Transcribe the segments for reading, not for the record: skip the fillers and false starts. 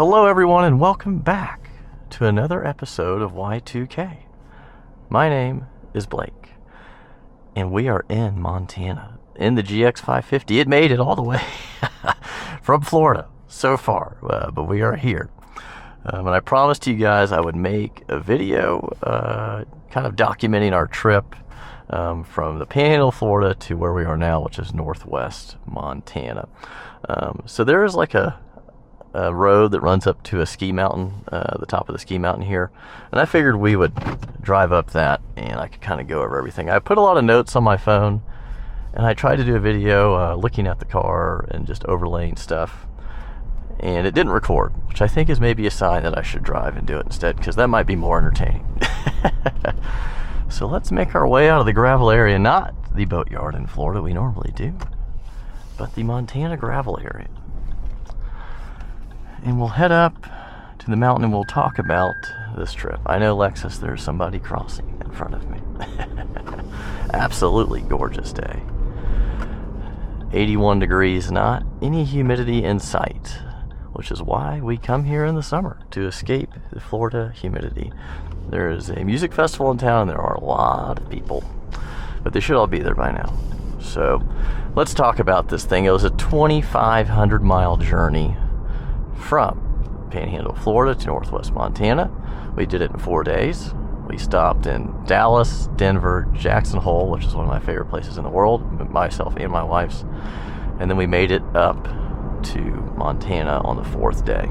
Hello everyone and welcome back to another episode of Y2K. My name is Blake and we are in Montana in the GX550. It made it all the way from Florida so far, but we are here. And I promised you guys I would make a video kind of documenting our trip from the Panhandle of Florida to where we are now, which is northwest Montana. So there is like a road that runs up to a ski mountain, the top of the ski mountain here, and I figured we would drive up that and I could kind of go over everything. I put a lot of notes on my phone and I tried to do a video looking at the car and just overlaying stuff, and it didn't record, which I think is maybe a sign that I should drive and do it instead, because that might be more entertaining. So let's make our way out of the gravel area, not the boatyard in Florida we normally do, but the Montana gravel area. And we'll head up to the mountain and we'll talk about this trip. I know, Lexus, there's somebody crossing in front of me. Absolutely gorgeous day. 81 degrees, not any humidity in sight, which is why we come here in the summer, to escape the Florida humidity. There is a music festival in town and there are a lot of people, but they should all be there by now. So let's talk about this thing. It was a 2,500 mile journey from Panhandle, Florida to northwest Montana. We did it in 4 days. We stopped in Dallas, Denver, Jackson Hole, which is one of my favorite places in the world, myself and my wife's, and then we made it up to Montana on the 4th day.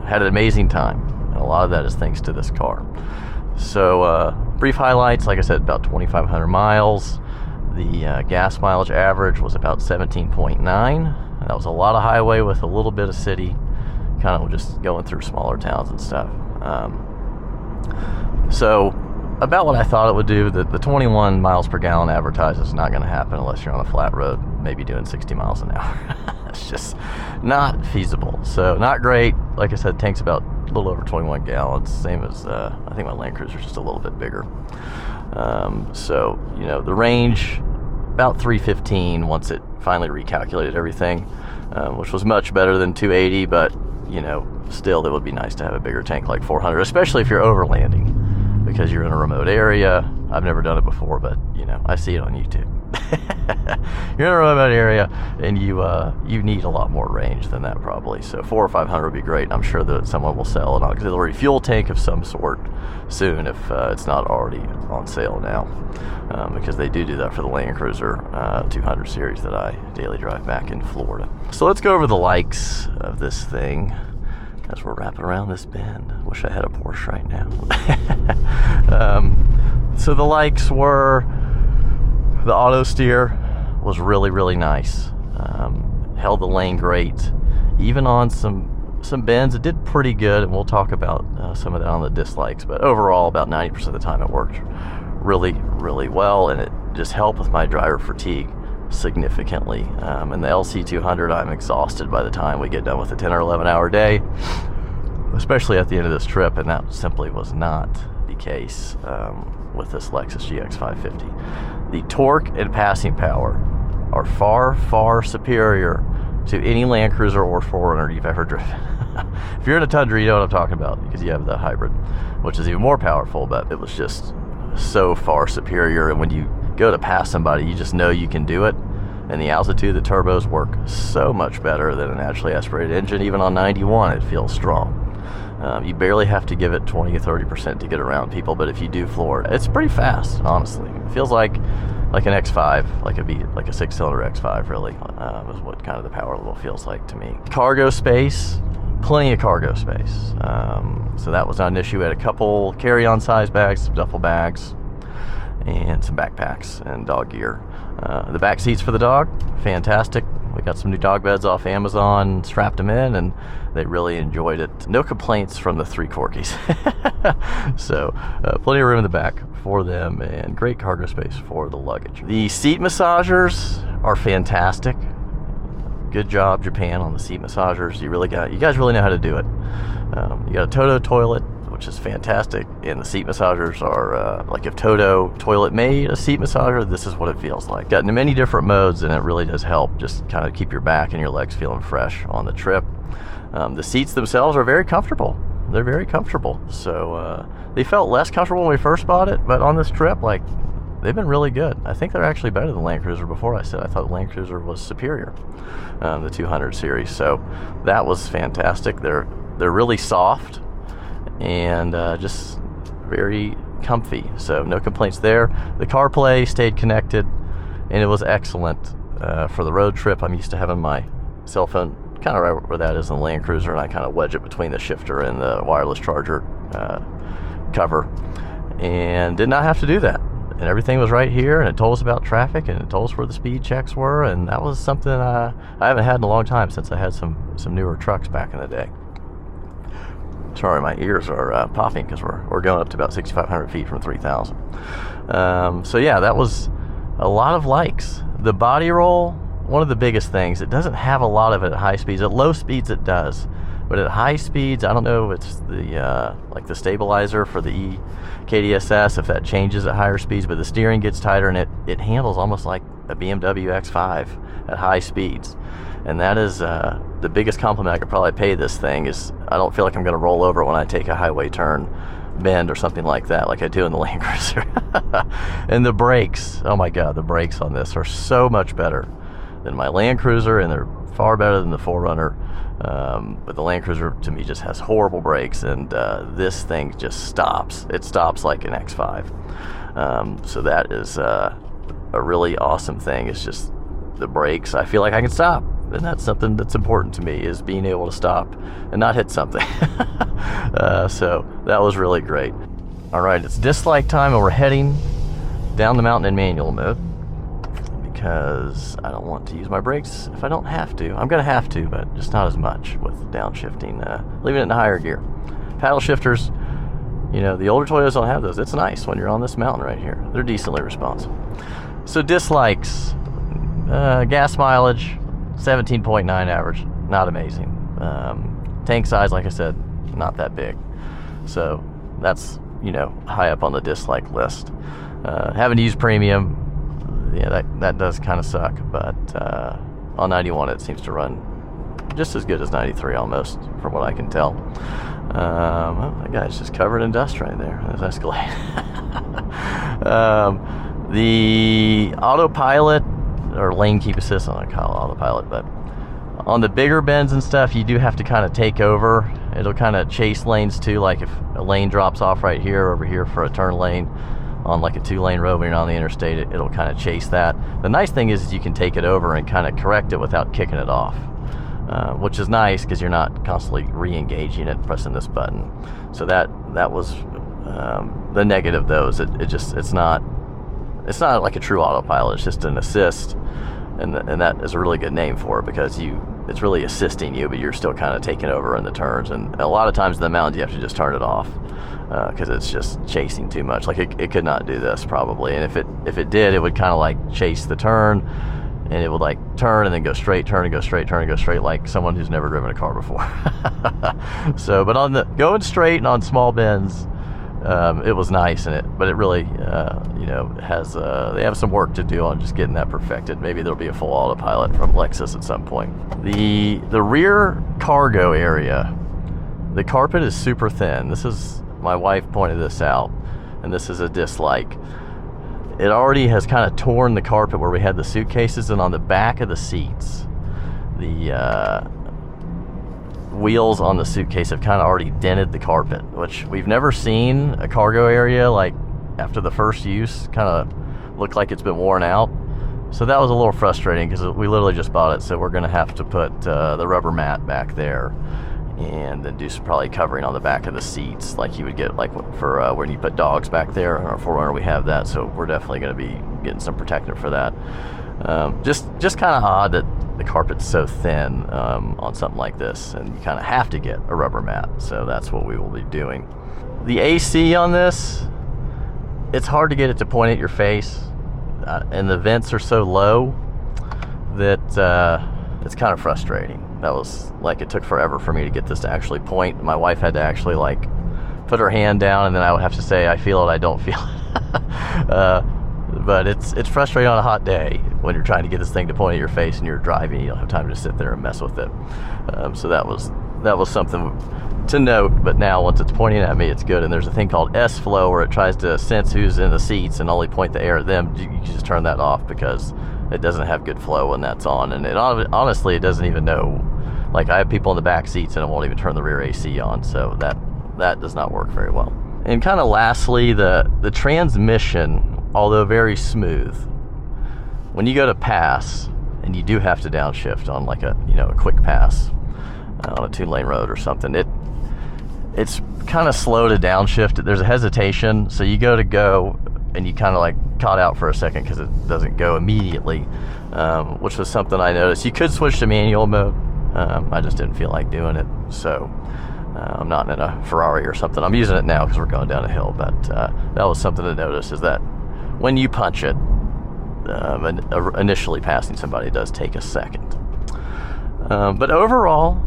Had an amazing time, and a lot of that is thanks to this car. So brief highlights, like I said, about 2,500 miles. The gas mileage average was about 17.9. That was a lot of highway with a little bit of city, kind of just going through smaller towns and stuff. So about what I thought it would do, the 21 miles per gallon advertised is not going to happen unless you're on a flat road, maybe doing 60 miles an hour. It's just not feasible. So not great. Like I said, tank's about a little over 21 gallons, same as I think my Land Cruiser is just a little bit bigger. So, you know, the range about 315 once it finally recalculated everything, which was much better than 280, but you know, still it would be nice to have a bigger tank like 400, especially if you're overlanding, because you're in a remote area. I've never done it before, but you know, I see it on YouTube. You're in a remote area and you need a lot more range than that probably. So 400 or 500 would be great. I'm sure that someone will sell an auxiliary fuel tank of some sort soon if it's not already on sale now, because they do that for the Land Cruiser 200 series that I daily drive back in Florida. So let's go over the likes of this thing as we're wrapping around this bend. Wish I had a Porsche right now. So the likes were, the auto steer was really, really nice. Held the lane great. Even on some bends, it did pretty good, and we'll talk about some of that on the dislikes, but overall about 90% of the time it worked really, really well, and it just helped with my driver fatigue significantly. And the LC200, I'm exhausted by the time we get done with a 10 or 11 hour day, especially at the end of this trip, and that simply was not the case with this Lexus GX550. The torque and passing power are far, far superior to any Land Cruiser or 4Runner you've ever driven. If you're in a Tundra, you know what I'm talking about, because you have the hybrid, which is even more powerful, but it was just so far superior. And when you go to pass somebody, you just know you can do it. And the altitude, the turbos work so much better than a naturally aspirated engine. Even on 91, it feels strong. You barely have to give it 20 or 30% to get around people, but if you do floor it, it's pretty fast, honestly. It feels like an X5, like a 6-cylinder X5, really, is what kind of the power level feels like to me. Cargo space, plenty of cargo space. So that was not an issue. We had a couple carry-on size bags, some duffel bags, and some backpacks and dog gear. The back seats for the dog, fantastic. We got some new dog beds off Amazon, strapped them in, and they really enjoyed it. No complaints from the 3 Corgis. So plenty of room in the back for them, and great cargo space for the luggage. The seat massagers are fantastic. Good job, Japan, on the seat massagers. You guys really know how to do it. You got a Toto toilet, which is fantastic, and the seat massagers are like if Toto toilet made a seat massager, this is what it feels like. Got in many different modes, and it really does help just kind of keep your back and your legs feeling fresh on the trip. The seats themselves are very comfortable. They're very comfortable. So they felt less comfortable when we first bought it, but on this trip, like, they've been really good. I think they're actually better than Land Cruiser. Before I said I thought Land Cruiser was superior, the 200 series. So that was fantastic. They're really soft and just very comfy. So no complaints there. The CarPlay stayed connected, and it was excellent for the road trip. I'm used to having my cell phone kind of right where that is in the Land Cruiser, and I kind of wedge it between the shifter and the wireless charger cover, and did not have to do that. And everything was right here, and it told us about traffic, and it told us where the speed checks were, and that was something I haven't had in a long time, since I had some newer trucks back in the day. Sorry, my ears are popping because we're going up to about 6,500 feet from 3,000. So yeah, that was a lot of likes. The body roll, one of the biggest things, it doesn't have a lot of it at high speeds. At low speeds it does, but at high speeds, I don't know if it's the like the stabilizer for the EKDSS, if that changes at higher speeds, but the steering gets tighter, and it handles almost like a BMW X5 at high speeds. And that is the biggest compliment I could probably pay this thing, is I don't feel like I'm going to roll over when I take a highway turn, bend, or something like that, like I do in the Land Cruiser. And the brakes, oh my god, the brakes on this are so much better than my Land Cruiser, and they're far better than the 4Runner. But the Land Cruiser, to me, just has horrible brakes, and this thing just stops. It stops like an X5. So that is a really awesome thing. It's just the brakes. I feel like I can stop, and that's something that's important to me, is being able to stop and not hit something. So that was really great. All right, it's dislike time, and we're heading down the mountain in manual mode, because I don't want to use my brakes if I don't have to. I'm going to have to, but just not as much with downshifting, leaving it in higher gear. Paddle shifters, you know, the older Toyotas don't have those. It's nice when you're on this mountain right here. They're decently responsive. So dislikes, gas mileage, 17.9 average, not amazing. Tank size, like I said, not that big. So that's, you know, high up on the dislike list. Having to use premium, yeah, that does kind of suck, but on 91 it seems to run just as good as 93 almost, from what I can tell. Well, that guy's just covered in dust right there. There's Escalade. The autopilot, or lane keep assist, I don't call it autopilot, but on the bigger bends and stuff, you do have to kind of take over. It'll kind of chase lanes too, like if a lane drops off right here, over here for a turn lane on like a 2-lane road when you're on the interstate, it'll kind of chase that. The nice thing is you can take it over and kind of correct it without kicking it off, which is nice because you're not constantly re-engaging it, pressing this button. So that was the negative though, is it's not like a true autopilot. It's just an assist, and that is a really good name for it, because it's really assisting you, but you're still kind of taking over in the turns. And a lot of times in the mountains you have to just turn it off, because it's just chasing too much. Like it could not do this probably, and if it did, it would kind of like chase the turn, and it would like turn and then go straight, turn and go straight, turn and go straight, like someone who's never driven a car before. So, but on the going straight and on small bends, it was nice in it, but it really, you know, has they have some work to do on just getting that perfected. Maybe there'll be a full autopilot from Lexus at some point. The rear cargo area, the carpet is super thin. This is, my wife pointed this out, and this is a dislike. It already has kind of torn the carpet where we had the suitcases, and on the back of the seats, the wheels on the suitcase have kind of already dented the carpet, which we've never seen a cargo area like after the first use kind of look like it's been worn out. So that was a little frustrating, because we literally just bought it, so we're going to have to put the rubber mat back there, and then do some probably covering on the back of the seats like you would get like for when you put dogs back there. On our 4Runner we have that, so we're definitely going to be getting some protector for that. Just kind of odd that the carpet's so thin on something like this, and you kind of have to get a rubber mat, so that's what we will be doing. The AC on this, it's hard to get it to point at your face, and the vents are so low that it's kind of frustrating. That was like, it took forever for me to get this to actually point. My wife had to actually like put her hand down, and then I would have to say I feel it, I don't feel it. But it's frustrating on a hot day when you're trying to get this thing to point at your face and you're driving. You don't have time to sit there and mess with it. So that was that was something to note, but now once it's pointing at me, it's good. And there's a thing called S-flow where it tries to sense who's in the seats and only point the air at them. You can just turn that off because it doesn't have good flow when that's on. And it honestly, it doesn't even know. Like, I have people in the back seats and it won't even turn the rear AC on, so that does not work very well. And kind of lastly, the transmission, although very smooth, when you go to pass, and you do have to downshift on like a quick pass on a 2-lane road or something, it's kind of slow to downshift. There's a hesitation, so you go and you kind of like caught out for a second because it doesn't go immediately, which was something I noticed. You could switch to manual mode. I just didn't feel like doing it, so I'm not in a Ferrari or something. I'm using it now because we're going down a hill, but that was something to notice, is that when you punch it, initially passing somebody does take a second. But overall,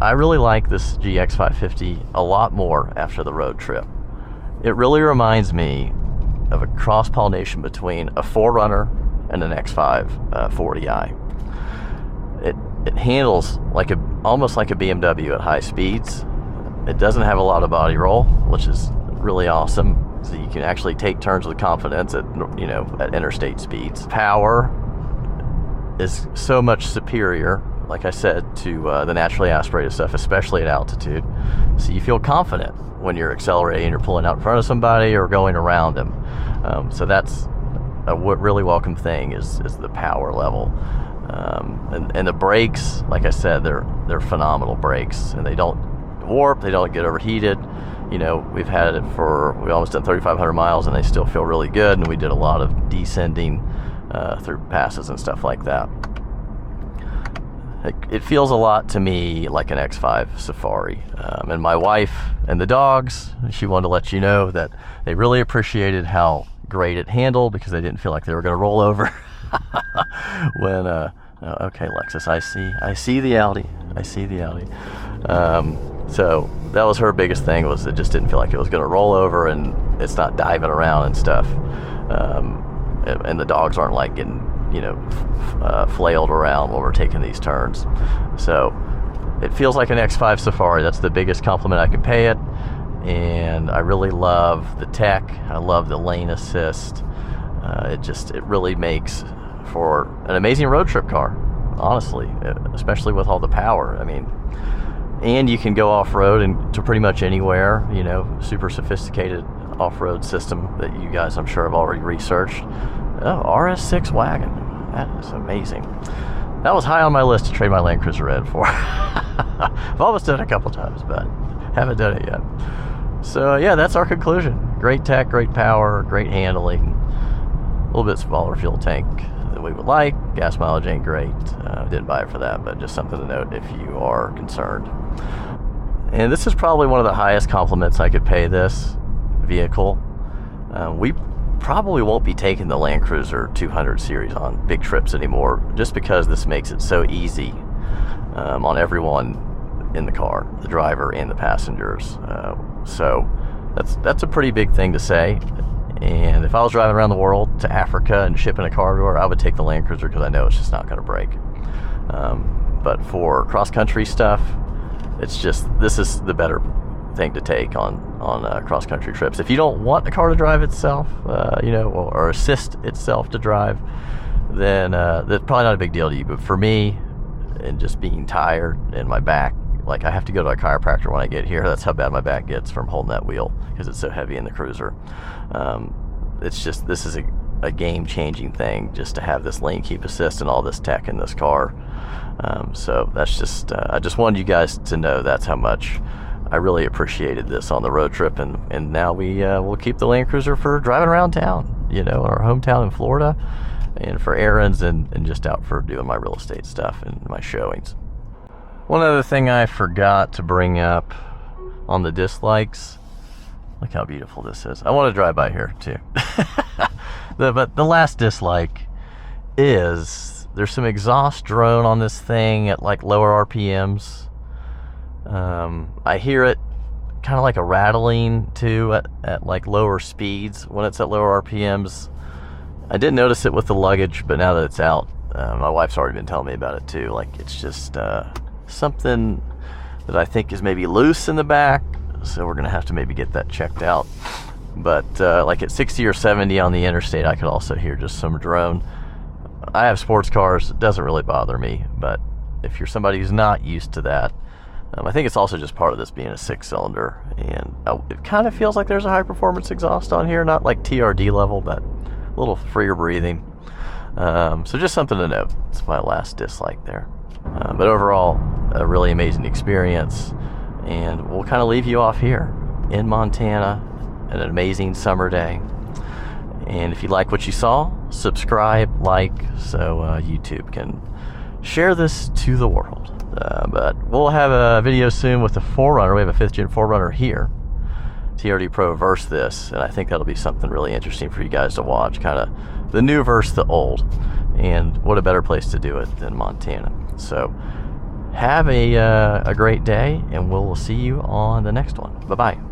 I really like this GX550 a lot more after the road trip. It really reminds me of a cross-pollination between a 4Runner and an X5 40i. It handles almost like a BMW at high speeds. It doesn't have a lot of body roll, which is really awesome. So you can actually take turns with confidence at interstate speeds. Power is so much superior, like I said, to the naturally aspirated stuff, especially at altitude. So you feel confident when you're accelerating or pulling out in front of somebody or going around them. So that's a really welcome thing is the power level. And the brakes, like I said, they're phenomenal brakes, and they don't warp, they don't get overheated. We've had it we almost done 3,500 miles, and they still feel really good, and we did a lot of descending through passes and stuff like that. It feels a lot to me like an X5 Safari. And my wife and the dogs, she wanted to let you know that they really appreciated how great it handled, because they didn't feel like they were going to roll over when okay, Lexus, I see the Audi. So that was her biggest thing, was it just didn't feel like it was going to roll over, and it's not diving around and stuff. And the dogs aren't like getting flailed around while we're taking these turns. So it feels like an X5 Safari. That's the biggest compliment I can pay it. And I really love the tech. I love the lane assist. It really makes for an amazing road trip car, honestly, especially with all the power. I mean, and you can go off-road and to pretty much anywhere. Super sophisticated off-road system that you guys, I'm sure, have already researched. Oh, RS6 wagon, that is amazing. That was high on my list to trade my Land Cruiser in for. I've almost done it a couple times, but haven't done it yet. So yeah, that's our conclusion. Great tech, great power, great handling. A little bit smaller fuel tank than we would like. Gas mileage ain't great. Didn't buy it for that, but just something to note if you are concerned. And this is probably one of the highest compliments I could pay this vehicle. We probably won't be taking the Land Cruiser 200 series on big trips anymore, just because this makes it so easy on everyone in the car, the driver and the passengers. So that's a pretty big thing to say. And if I was driving around the world to Africa and shipping a car everywhere, I would take the Land Cruiser, because I know it's just not going to break. But for cross-country stuff, this is the better thing to take on cross-country trips. If you don't want the car to drive itself, or assist itself to drive, then that's probably not a big deal to you. But for me, and just being tired and my back, like I have to go to a chiropractor when I get here. That's how bad my back gets from holding that wheel, because it's so heavy in the Cruiser. This is a game-changing thing, just to have this lane keep assist and all this tech in this car. So that's just, I just wanted you guys to know that's how much I really appreciated this on the road trip. And now we'll keep the Land Cruiser for driving around town, our hometown in Florida, and for errands and just out for doing my real estate stuff and my showings. One other thing I forgot to bring up on the dislikes. Look how beautiful this is. I want to drive by here too. But the last dislike is there's some exhaust drone on this thing at like lower RPMs. I hear it kind of like a rattling too at like lower speeds when it's at lower RPMs. I didn't notice it with the luggage, but now that it's out, my wife's already been telling me about it too. Like, it's just something that I think is maybe loose in the back, so we're gonna have to maybe get that checked out. But like at 60 or 70 on the interstate, I could also hear just some drone. I have sports cars, it doesn't really bother me, but if you're somebody who's not used to that, I think it's also just part of this being a 6-cylinder, and it kind of feels like there's a high performance exhaust on here, not like TRD level, but a little freer breathing. So just something to note. It's my last dislike there. But overall, a really amazing experience, and we'll kind of leave you off here in Montana, an amazing summer day. And if you like what you saw, subscribe, like, so YouTube can share this to the world. But we'll have a video soon with the 4Runner. We have a 5th gen 4Runner here, TRD Pro versus this, and I think that'll be something really interesting for you guys to watch, kind of the new versus the old, and what a better place to do it than Montana. So have a great day, and we'll see you on the next one. Bye-bye.